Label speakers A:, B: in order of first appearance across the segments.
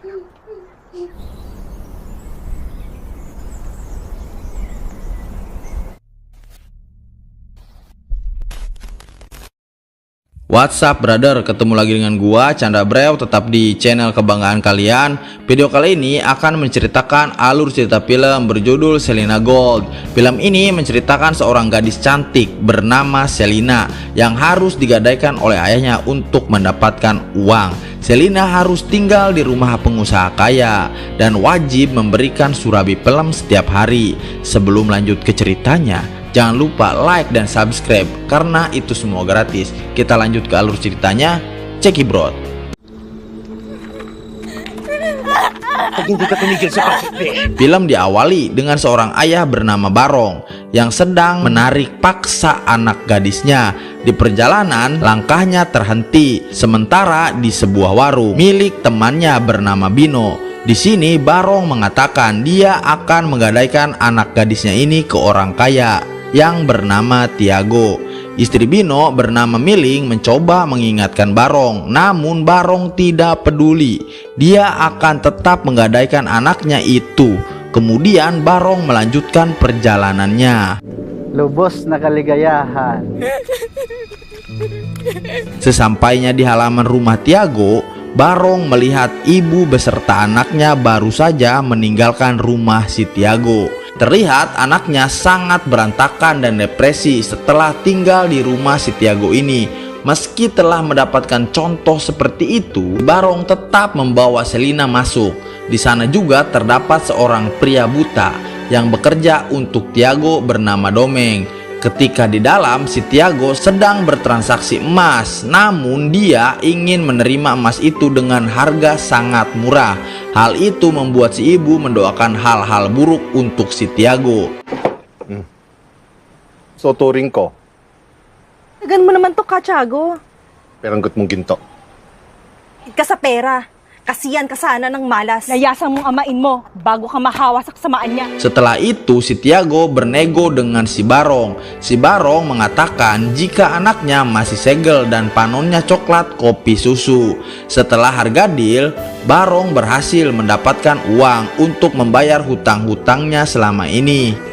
A: What's up brother, ketemu lagi dengan gua Chandra Brew, tetap di channel kebanggaan kalian. Video kali ini akan menceritakan alur cerita film berjudul Selina Gold. Film ini menceritakan seorang gadis cantik bernama Selina yang harus digadaikan oleh ayahnya untuk mendapatkan uang. Selina harus tinggal di rumah pengusaha kaya dan wajib memberikan surabi pelem setiap hari. Sebelum lanjut ke ceritanya, jangan lupa like dan subscribe karena itu semua gratis. Kita lanjut ke alur ceritanya, cekidot. Film diawali dengan seorang ayah bernama Barong yang sedang menarik paksa anak gadisnya. Di perjalanan, langkahnya terhenti sementara di sebuah warung milik temannya bernama Bino. Di sini Barong mengatakan dia akan menggadaikan anak gadisnya ini ke orang kaya yang bernama Tiago. Istri Bino bernama Miling mencoba mengingatkan Barong, namun Barong tidak peduli. Dia akan tetap menggadaikan anaknya itu. Kemudian Barong melanjutkan perjalanannya.
B: Lubos na kaligayahan.
A: Sesampainya di halaman rumah Tiago, Barong melihat ibu beserta anaknya baru saja meninggalkan rumah si Tiago. Terlihat anaknya sangat berantakan dan depresi setelah tinggal di rumah si Tiago ini. Meski telah mendapatkan contoh seperti itu, Barong tetap membawa Selina masuk. Di sana juga terdapat seorang pria buta yang bekerja untuk Tiago bernama Domeng. Ketika di dalam, si Tiago sedang bertransaksi emas, namun dia ingin menerima emas itu dengan harga sangat murah. Hal itu membuat si ibu mendoakan hal-hal buruk untuk si Tiago.
C: Soturing ko.
D: Tagan mo naman to, Tiago.
C: Peranggot mong ginto.
D: Hit ka sa pera. Kasiyan ka sana ng malas.
E: Layasan mong amain mo bago ka mahawa sa kasamaan niya.
A: Setelah itu si Tiago bernego dengan si Barong. Si Barong mengatakan jika anaknya masih segel dan panonnya coklat kopi susu. Setelah harga deal, Barong berhasil mendapatkan uang untuk membayar hutang-hutangnya selama ini.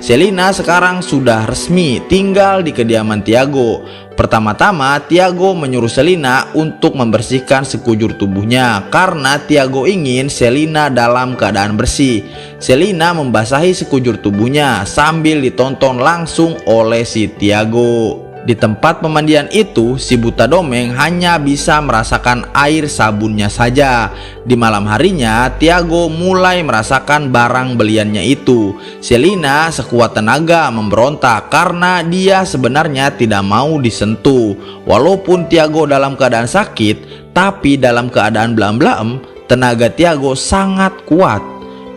A: Selina sekarang sudah resmi tinggal di kediaman Tiago. Pertama-tama Tiago menyuruh Selina untuk membersihkan sekujur tubuhnya karena Tiago ingin Selina dalam keadaan bersih. Selina membasahi sekujur tubuhnya sambil ditonton langsung oleh si Tiago. Di tempat pemandian itu, si buta Domeng hanya bisa merasakan air sabunnya saja. Di malam harinya, Tiago mulai merasakan barang beliannya itu. Selina sekuat tenaga memberontak karena dia sebenarnya tidak mau disentuh. Walaupun Tiago dalam keadaan sakit, tapi dalam keadaan belam-belam, tenaga Tiago sangat kuat,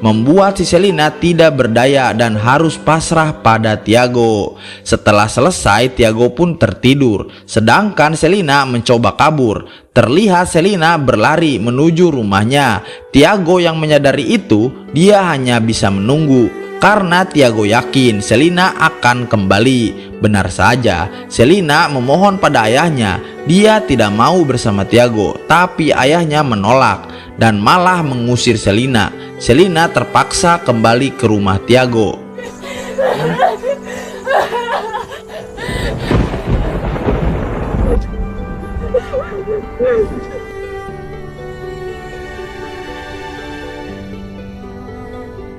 A: membuat si Selina tidak berdaya dan harus pasrah pada Tiago. Setelah selesai, Tiago pun tertidur, sedangkan Selina mencoba kabur. Terlihat Selina berlari menuju rumahnya. Tiago yang menyadari itu, dia hanya bisa menunggu karena Tiago yakin Selina akan kembali. Benar saja, Selina memohon pada ayahnya. Dia tidak mau bersama Tiago, tapi ayahnya menolak dan malah mengusir Selina. Selina terpaksa kembali ke rumah Tiago.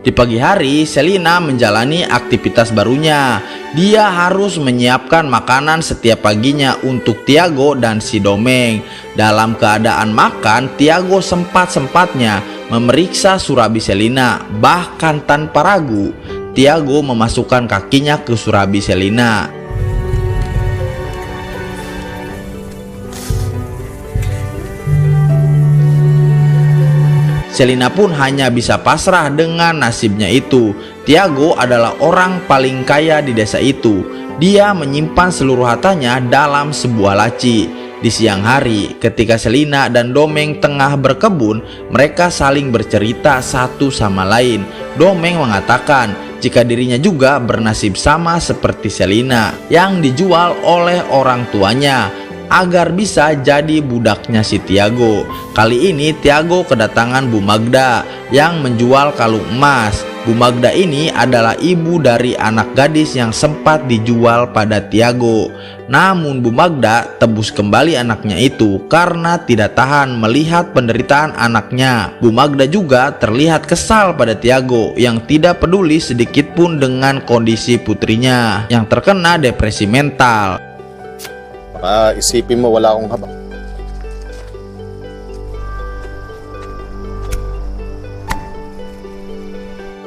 A: Di pagi hari, Selina menjalani aktivitas barunya. Dia harus menyiapkan makanan setiap paginya untuk Tiago dan si Domeng. Dalam keadaan makan, Tiago sempat-sempatnya memeriksa surabi Selina. Bahkan tanpa ragu, Tiago memasukkan kakinya ke surabi Selina. Selina pun hanya bisa pasrah dengan nasibnya itu. Tiago adalah orang paling kaya di desa itu. Dia menyimpan seluruh hartanya dalam sebuah laci. Di siang hari, ketika Selina dan Domeng tengah berkebun, mereka saling bercerita satu sama lain. Domeng mengatakan jika dirinya juga bernasib sama seperti Selina yang dijual oleh orang tuanya agar bisa jadi budaknya si Tiago. Kali ini Tiago kedatangan Bu Magda yang menjual kalung emas. Bu Magda ini adalah ibu dari anak gadis yang sempat dijual pada Tiago. Namun Bu Magda tebus kembali anaknya itu karena tidak tahan melihat penderitaan anaknya. Bu Magda juga terlihat kesal pada Tiago yang tidak peduli sedikit pun dengan kondisi putrinya yang terkena depresi mental.
C: Baka isipin mo wala akong habak.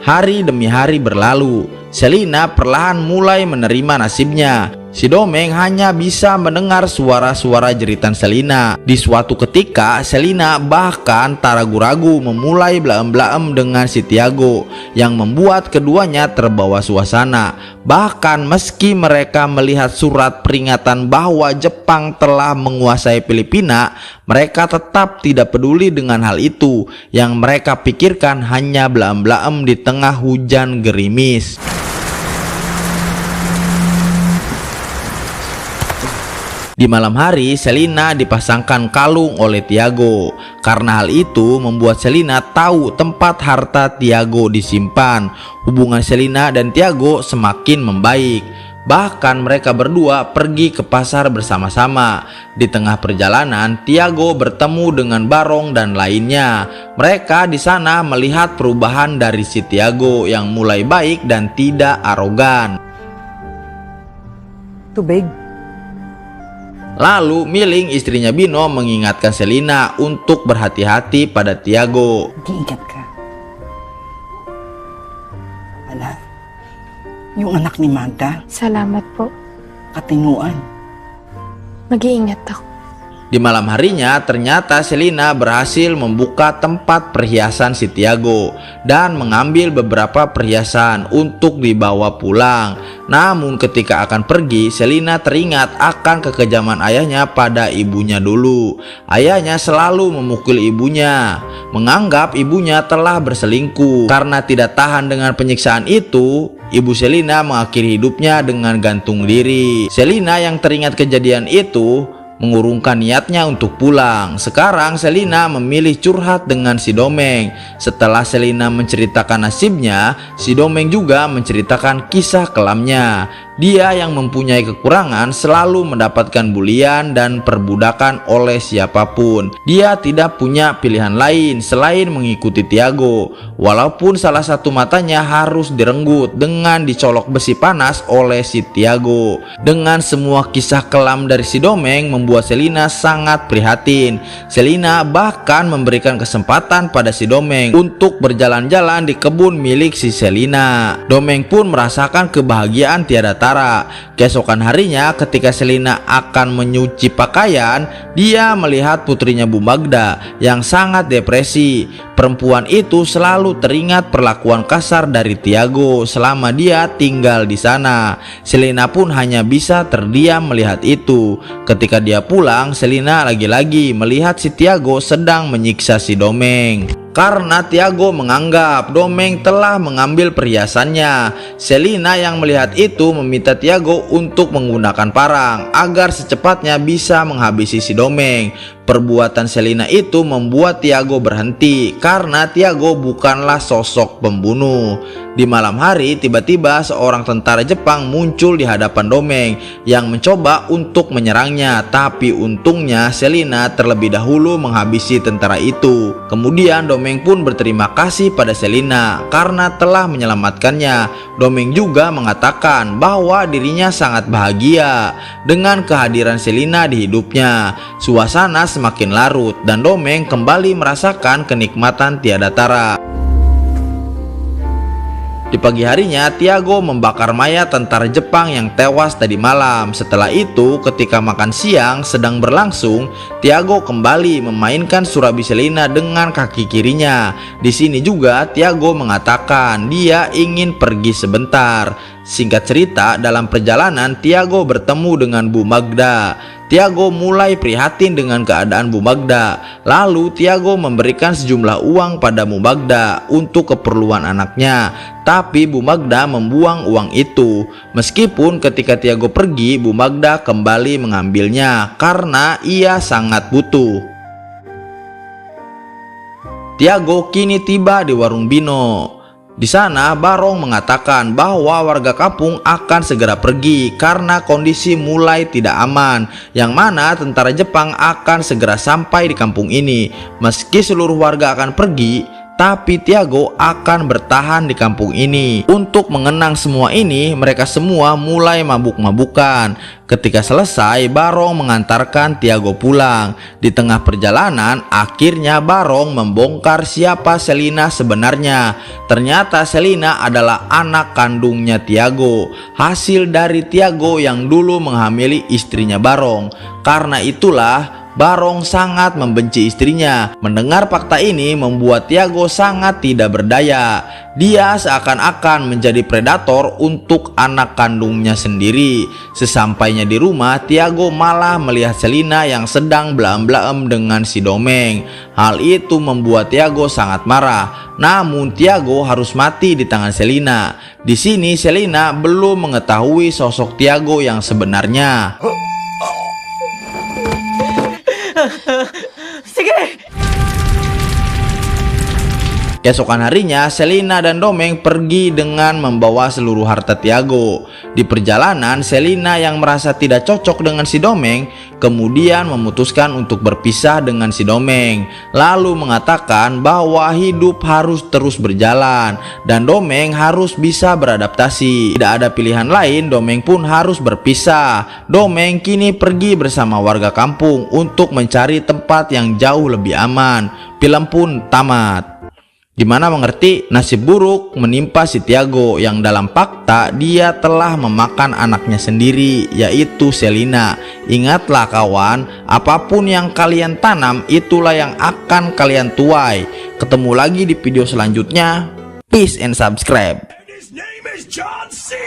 A: Hari demi hari berlalu, Selina perlahan mulai menerima nasibnya. Si Domeng hanya bisa mendengar suara-suara jeritan Selina. Di suatu ketika, Selina bahkan tak ragu-ragu memulai blaem-blaem dengan si Tiago yang membuat keduanya terbawa suasana. Bahkan meski mereka melihat surat peringatan bahwa Jepang telah menguasai Filipina, mereka tetap tidak peduli dengan hal itu. Yang mereka pikirkan hanya blaem-blaem di tengah hujan gerimis. Di malam hari, Selina dipasangkan kalung oleh Tiago. Karena hal itu membuat Selina tahu tempat harta Tiago disimpan. Hubungan Selina dan Tiago semakin membaik. Bahkan mereka berdua pergi ke pasar bersama-sama. Di tengah perjalanan, Tiago bertemu dengan Barong dan lainnya. Mereka di sana melihat perubahan dari si Tiago yang mulai baik dan tidak arogan.
B: Tubig.
A: Lalu Miling, istrinya Bino, mengingatkan Selina untuk berhati-hati pada Tiago.
F: Mag-iingat ka. Anak, yung anak ni Magda,
G: Salamat po.
F: katinuan.
G: Mag-iingat ako.
A: Di malam harinya, ternyata Selina berhasil membuka tempat perhiasan si Tiago dan mengambil beberapa perhiasan untuk dibawa pulang. Namun ketika akan pergi, Selina teringat akan kekejaman ayahnya pada ibunya dulu. Ayahnya selalu memukul ibunya, menganggap ibunya telah berselingkuh. Karena tidak tahan dengan penyiksaan itu, ibu Selina mengakhiri hidupnya dengan gantung diri. Selina yang teringat kejadian itu mengurungkan niatnya untuk pulang. Sekarang Selina memilih curhat dengan si Domeng. Setelah Selina menceritakan nasibnya, si Domeng juga menceritakan kisah kelamnya. Dia yang mempunyai kekurangan selalu mendapatkan bulian dan perbudakan oleh siapapun. Dia tidak punya pilihan lain selain mengikuti Tiago. Walaupun salah satu matanya harus direnggut dengan dicolok besi panas oleh si Tiago. Dengan semua kisah kelam dari si Domeng membuat Selina sangat prihatin. Selina bahkan memberikan kesempatan pada si Domeng untuk berjalan-jalan di kebun milik si Selina. Domeng pun merasakan kebahagiaan tiada tara. Keesokan harinya ketika Selina akan menyuci pakaian, dia melihat putrinya Bu Magda yang sangat depresi. Perempuan itu selalu teringat perlakuan kasar dari Tiago selama dia tinggal di sana. Selina pun hanya bisa terdiam melihat itu. Ketika dia pulang, Selina lagi-lagi melihat si Tiago sedang menyiksa si Domeng. Karena Tiago menganggap Domeng telah mengambil perhiasannya. Selina yang melihat itu meminta Tiago untuk menggunakan parang agar secepatnya bisa menghabisi si Domeng. Perbuatan Selina itu membuat Tiago berhenti karena Tiago bukanlah sosok pembunuh. Di malam hari, tiba-tiba seorang tentara Jepang muncul di hadapan Domeng yang mencoba untuk menyerangnya. Tapi untungnya Selina terlebih dahulu menghabisi tentara itu. Kemudian Domeng pun berterima kasih pada Selina karena telah menyelamatkannya. Domeng juga mengatakan bahwa dirinya sangat bahagia dengan kehadiran Selina di hidupnya. Suasana semakin larut dan Domeng kembali merasakan kenikmatan tiada tara. Di pagi harinya, Tiago membakar mayat tentara Jepang yang tewas tadi malam. Setelah itu, ketika makan siang sedang berlangsung, Tiago kembali memainkan surabi Selina dengan kaki kirinya. Di sini juga Tiago mengatakan dia ingin pergi sebentar. Singkat cerita, dalam perjalanan Tiago bertemu dengan Bu Magda. Tiago mulai prihatin dengan keadaan Bu Magda. Lalu Tiago memberikan sejumlah uang pada Bu Magda untuk keperluan anaknya. Tapi Bu Magda membuang uang itu. Meskipun ketika Tiago pergi, Bu Magda kembali mengambilnya karena ia sangat butuh. Tiago kini tiba di warung Bino. Di sana Barong mengatakan bahwa warga kampung akan segera pergi karena kondisi mulai tidak aman, yang mana tentara Jepang akan segera sampai di kampung ini. Meski seluruh warga akan pergi, tapi Tiago akan bertahan di kampung ini. Untuk mengenang semua ini, mereka semua mulai mabuk-mabukan. Ketika selesai, Barong mengantarkan Tiago pulang. Di tengah perjalanan, akhirnya Barong membongkar siapa Selina sebenarnya. Ternyata Selina adalah anak kandungnya Tiago, hasil dari Tiago yang dulu menghamili istrinya Barong. Karena itulah Barong sangat membenci istrinya. Mendengar fakta ini membuat Tiago sangat tidak berdaya. Dia seakan-akan menjadi predator untuk anak kandungnya sendiri. Sesampainya di rumah, Tiago malah melihat Selina yang sedang belaem-belaem dengan si Domeng. Hal itu membuat Tiago sangat marah. Namun Tiago harus mati di tangan Selina. Di sini Selina belum mengetahui sosok Tiago yang sebenarnya.
E: Sige!
A: Keesokan harinya, Selina dan Domeng pergi dengan membawa seluruh harta Tiago. Di perjalanan, Selina yang merasa tidak cocok dengan si Domeng, kemudian memutuskan untuk berpisah dengan si Domeng. Lalu mengatakan bahwa hidup harus terus berjalan dan Domeng harus bisa beradaptasi. Tidak ada pilihan lain, Domeng pun harus berpisah. Domeng kini pergi bersama warga kampung untuk mencari tempat yang jauh lebih aman. Film pun tamat. Dimana mengerti nasib buruk menimpa si Tiago yang dalam fakta dia telah memakan anaknya sendiri, yaitu Selina. Ingatlah kawan, apapun yang kalian tanam itulah yang akan kalian tuai. Ketemu lagi di video selanjutnya. Peace and subscribe.
H: His name is John C.